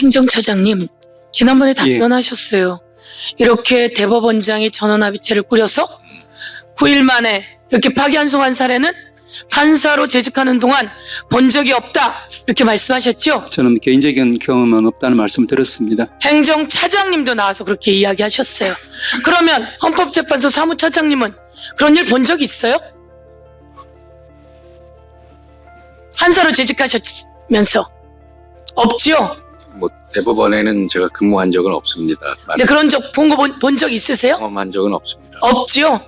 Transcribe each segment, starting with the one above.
행정처장님, 지난번에 답변하셨어요. 이렇게 대법원장이 전원합의체를 꾸려서 9일 만에 이렇게 파기환송한 사례는 판사로 재직하는 동안 본 적이 없다, 이렇게 말씀하셨죠? 저는 개인적인 경험은 없다는 말씀을 들었습니다. 행정차장님도 나와서 그렇게 이야기하셨어요. 그러면 헌법재판소 사무처장님은 그런 일 본 적 있어요? 판사로 재직하셨면서 없지요? 뭐 대법원에는 제가 근무한 적은 없습니다. 근데 그런 적 본 적 있으세요? 경험한 적은 없습니다. 없지요?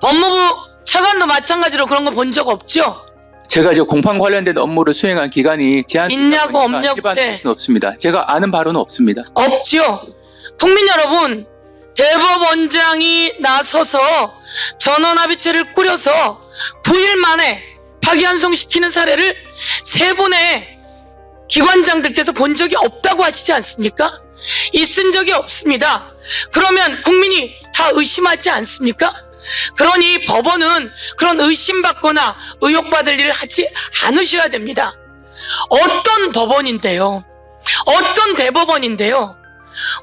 법무부 차관도 마찬가지로 그런 거 본 적 없지요? 제가 이제 공판 관련된 업무를 수행한 기간이 제한 있냐고 없냐고. 일반 네. 없습니다. 제가 아는 바로는 없습니다. 없지요? 국민 여러분, 대법원장이 나서서 전원합의체를 꾸려서 9일 만에 파기환송시키는 사례를 3분의 기관장들께서 본 적이 없다고 하시지 않습니까? 있은 적이 없습니다. 그러면 국민이 다 의심하지 않습니까? 그러니 법원은 그런 의심받거나 의혹받을 일을 하지 않으셔야 됩니다. 어떤 법원인데요? 어떤 대법원인데요?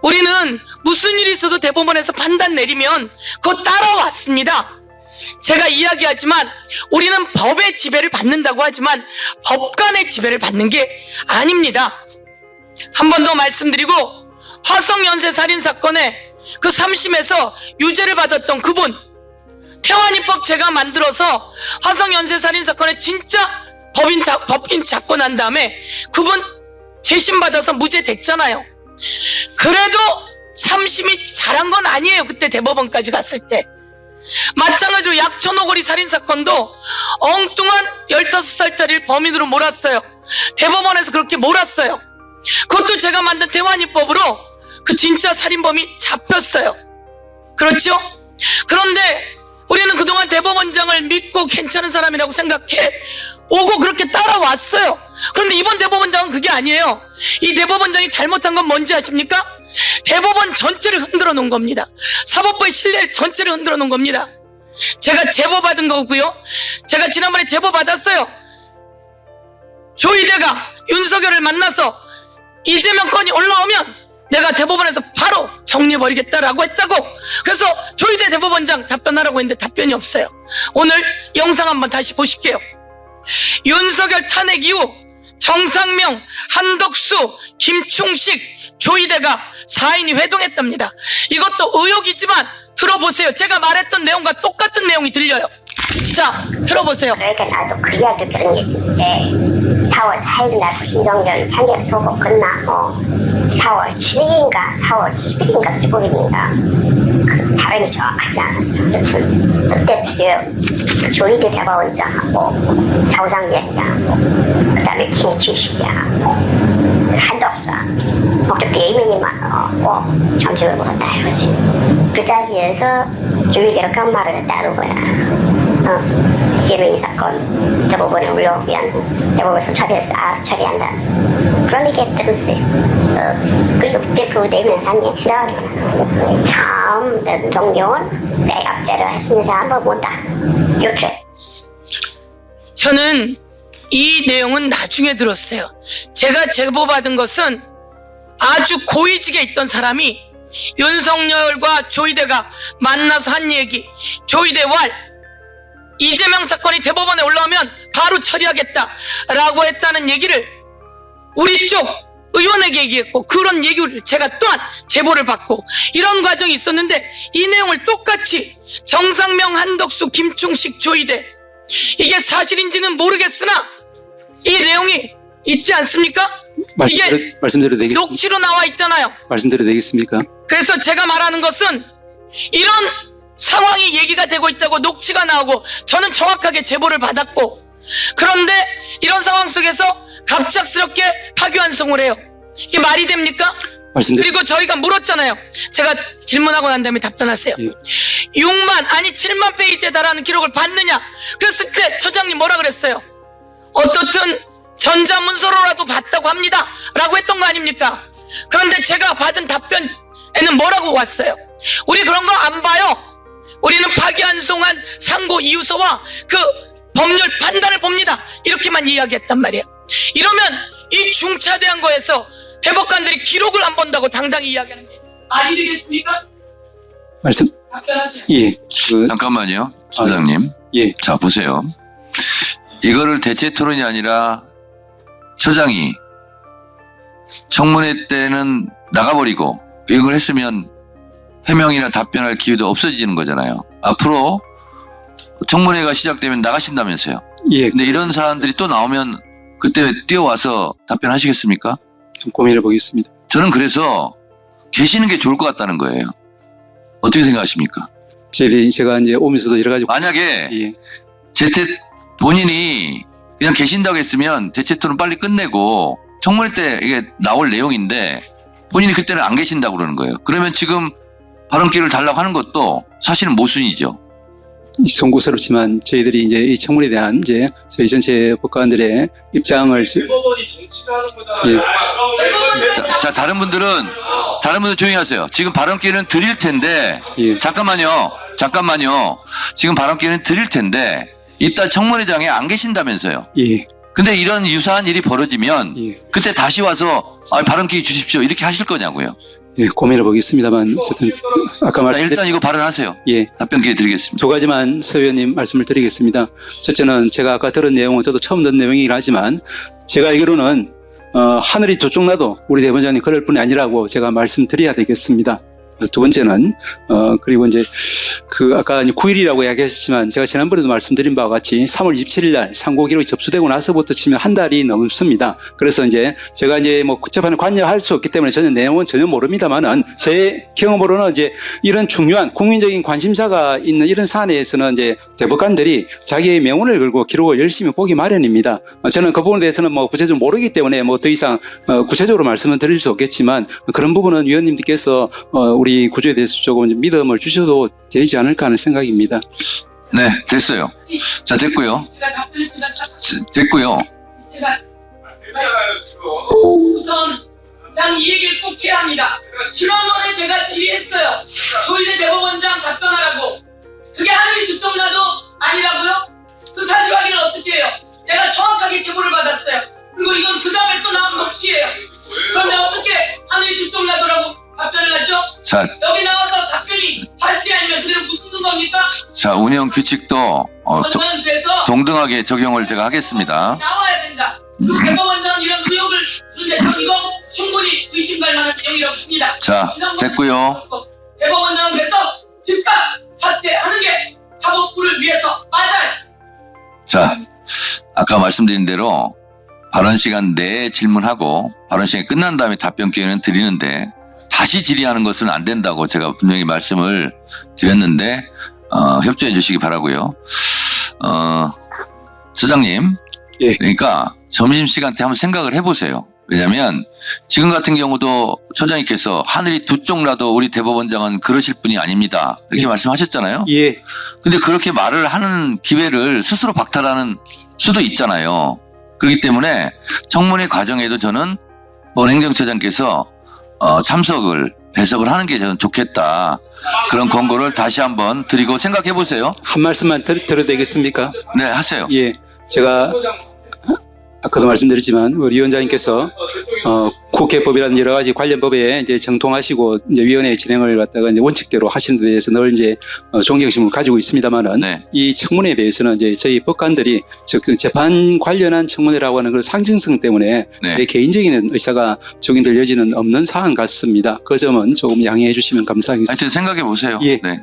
우리는 무슨 일이 있어도 대법원에서 판단 내리면 그거 따라왔습니다. 제가 이야기하지만 우리는 법의 지배를 받는다고 하지만 법관의 지배를 받는 게 아닙니다. 한 번 더 말씀드리고, 화성연쇄 살인사건에 그 3심에서 유죄를 받았던 그분, 태완이법 제가 만들어서 화성연쇄 살인사건에 진짜 법인 잡고 난 다음에 그분 재심 받아서 무죄 됐잖아요. 그래도 3심이 잘한 건 아니에요. 그때 대법원까지 갔을 때. 마찬가지로 약촌오거리 살인사건도 엉뚱한 15살짜리를 범인으로 몰았어요. 대법원에서 그렇게 몰았어요. 그것도 제가 만든 태완이법으로 그 진짜 살인범이 잡혔어요. 그렇죠? 그런데 우리는 그동안 대법원장을 믿고 괜찮은 사람이라고 생각해 오고 그렇게 따라왔어요. 그런데 이번 대법원장은 그게 아니에요. 이 대법원장이 잘못한 건 뭔지 아십니까? 대법원 전체를 흔들어 놓은 겁니다. 사법부의 신뢰 전체를 흔들어 놓은 겁니다. 제가 제보 받은 거고요. 제가 지난번에 제보 받았어요. 조희대가 윤석열을 만나서 이재명 건이 올라오면 내가 대법원에서 바로 정리해버리겠다라고 했다고. 그래서 조희대 대법원장 답변하라고 했는데 답변이 없어요. 오늘 영상 한번 다시 보실게요. 윤석열 탄핵 이후 정상명, 한덕수, 김충식, 조희대가 4인이 회동했답니다. 이것도 의혹이지만 들어보세요. 제가 말했던 내용과 똑같은 내용이 들려요. 자, 들어보세요. 그러니까 나도 그 이야기 들은 게 있을 때 4월 4일 날 윤석열 판결 선고 끝나고 4월 7일인가 4월 10일인가 15일인가 그 발음이 정확하지 않았어요. 그때 지금 조희대 대법원장하고 자우상위원장하고 그 다음에 김충식이하고 한덕수하고 또 배민이 많고 점심을 먹었다 이거지. 그 자리에서 조희대가 그런 말을 따른 거야. 이재명 사건 대법원에 올라오면 대법원에서 처리해서 알아서 처리한다. 그런 얘기 했거든. 그리고 그 내면상에 해라는 다음 동료는 내압제를 하시면서 한번 못다. 이렇게. 저는 이 내용은 나중에 들었어요. 제가 제보받은 것은 아주 고위직에 있던 사람이 윤석열과 조희대가 만나서 한 얘기, 조희대 왈 이재명 사건이 대법원에 올라오면 바로 처리하겠다라고 했다는 얘기를 우리 쪽 의원에게 얘기했고, 그런 얘기를 제가 또한 제보를 받고 이런 과정이 있었는데 이 내용을 똑같이 정상명, 한덕수, 김충식, 조희대, 이게 사실인지는 모르겠으나 이 내용이 있지 않습니까? 이게 말씀드려도 되겠습니까? 녹취로 나와 있잖아요. 말씀드려도 되겠습니까? 그래서 제가 말하는 것은 이런 상황이 얘기가 되고 있다고 녹취가 나오고 저는 정확하게 제보를 받았고, 그런데 이런 상황 속에서 갑작스럽게 파기환송을 해요. 이게 말이 됩니까? 그리고 저희가 물었잖아요. 제가 질문하고 난 다음에 답변하세요. 6만 아니 7만 페이지에 달하는 기록을 봤느냐? 그랬을 때 처장님 뭐라 그랬어요? 어떻든 전자문서로라도 봤다고 합니다 라고 했던 거 아닙니까? 그런데 제가 받은 답변에는 뭐라고 왔어요? 우리 그런 거 안 봐요. 우리는 파기환송한 상고 이유서와 그 법률 판단을 봅니다. 이렇게만 이야기했단 말이에요. 이러면 이 중차대한 거에서 대법관들이 기록을 안 본다고 당당히 이야기하는 게 말이 되겠습니까? 말씀, 답변하세요. 예. 잠깐만요, 소장님. 예. 자, 보세요. 이거를 대체 토론이 아니라 처장이 청문회 때는 나가버리고 이걸 했으면 해명이나 답변할 기회도 없어지는 거잖아요. 앞으로 청문회가 시작되면 나가신다면서요. 예. 근데 이런 사안들이 또 나오면 그때 뛰어와서 답변하시겠습니까? 좀 고민해 보겠습니다. 저는 그래서 계시는 게 좋을 것 같다는 거예요. 어떻게 생각하십니까? 제가 이제 오면서도 여러 가지. 만약에 예. 본인이 그냥 계신다고 했으면 대체 토론 빨리 끝내고 청문회 때 이게 나올 내용인데 본인이 그때는 안 계신다고 그러는 거예요. 그러면 지금 발언 기회를 달라고 하는 것도 사실은 모순이죠. 송구스럽지만 저희들이 이제 이 청문회에 대한 이제 저희 전체 법관들의 입장을 대법원이 정치가 하는 거잖아요. 예. 자, 다른 분들은 조용히 하세요. 지금 발언 기회는 드릴 텐데 예. 잠깐만요. 지금 발언 기회는 드릴 텐데 이따 청문회장에 안 계신다면서요. 예. 근데 이런 유사한 일이 벌어지면 예. 그때 다시 와서 발언 기회 주십시오. 이렇게 하실 거냐고요. 예, 고민해 보겠습니다만 어쨌든 아까 자, 말씀드린 일단 이거 발언하세요. 예. 답변 기회 드리겠습니다. 두 가지만 서 의원님 말씀을 드리겠습니다. 첫째는 제가 아까 들은 내용은 저도 처음 듣는 내용이긴 하지만 제가 알기로는 하늘이 두 쪽 나도 우리 대법원장님 그럴 뿐이 아니라고 제가 말씀드려야 되겠습니다. 두 번째는 그리고 이제 아까 9일이라고 이야기하셨지만 제가 지난번에도 말씀드린 바와 같이 3월 27일 날 상고 기록이 접수되고 나서부터 치면 한 달이 넘습니다. 그래서 이제 제가 이제 뭐 재판에 관여할 수 없기 때문에 내용은 전혀 모릅니다만은 제 경험으로는 이제 이런 중요한 국민적인 관심사가 있는 이런 사안에서는 이제 대법관들이 자기의 명운을 걸고 기록을 열심히 보기 마련입니다. 저는 그 부분에 대해서는 뭐 구체적으로 모르기 때문에 뭐 더 이상 구체적으로 말씀을 드릴 수 없겠지만 그런 부분은 위원님들께서 우리 구조에 대해서 조금 믿음을 주셔도 되지 않을까 하는 생각입니다. 네, 됐어요. 자, 됐고요. 제가 답변했습니다. 됐고요. 제가 우선 장 이 얘기를 꼭 해야 합니다. 지난번에 제가 질의했어요. 조희대 대법원장 답변하라고. 그게 하늘이 두 쪽 나도 아니라고요? 그 사실 확인을 어떻게 해요? 내가 정확하게 제보를 받았어요. 그리고 이건 그 다음에 또 나온 녹취예요. 그런데 어떻게 하늘이 두 쪽 나도라고 답변을 하죠? 자, 여기 나와서 답변이 사실이 아니면 그대로 묻는 겁니까? 자, 운영 규칙도 저는 그래서 동등하게 적용을 제가 하겠습니다. 나와야 된다. 그 대법원장 이런 의혹을 주는데 전 이거 충분히 의심갈 만한 내용이라고 봅니다. 자, 됐고요. 대법원장은 그래서 즉각 사퇴하는 게 사법부를 위해서 맞아요. 자, 아까 말씀드린 대로 발언 시간 내에 질문하고 발언 시간이 끝난 다음에 답변 기회는 드리는데 다시 질의하는 것은 안 된다고 제가 분명히 말씀을 드렸는데 협조해 주시기 바라고요. 처장님, 예. 그러니까 점심시간 때 한번 생각을 해보세요. 왜냐하면 지금 같은 경우도 처장님께서 하늘이 두 쪽 나도 우리 대법원장은 그러실 분이 아닙니다. 이렇게 예. 말씀하셨잖아요. 예. 근데 그렇게 말을 하는 기회를 스스로 박탈하는 수도 있잖아요. 그렇기 때문에 청문회 과정에도 저는 본 행정처장께서 배석을 하는 게 저는 좋겠다. 그런 권고를 다시 한번 드리고 생각해 보세요. 한 말씀만 드려도 되겠습니까? 네, 하세요. 예. 제가 아까도 말씀드렸지만 우리 위원장님께서 국회법이라는 여러 가지 관련 법에 이제 정통하시고 이제 위원회 진행을 갖다가 이제 원칙대로 하시는 데 대해서 늘 이제 존경심을 가지고 있습니다만은 네. 이 청문회에 대해서는 이제 저희 법관들이 즉 재판 관련한 청문회라고 하는 그 상징성 때문에 네. 내 개인적인 의사가 적용될 여지는 없는 사안 같습니다. 그 점은 조금 양해해 주시면 감사하겠습니다. 하여튼 생각해 보세요. 예. 네.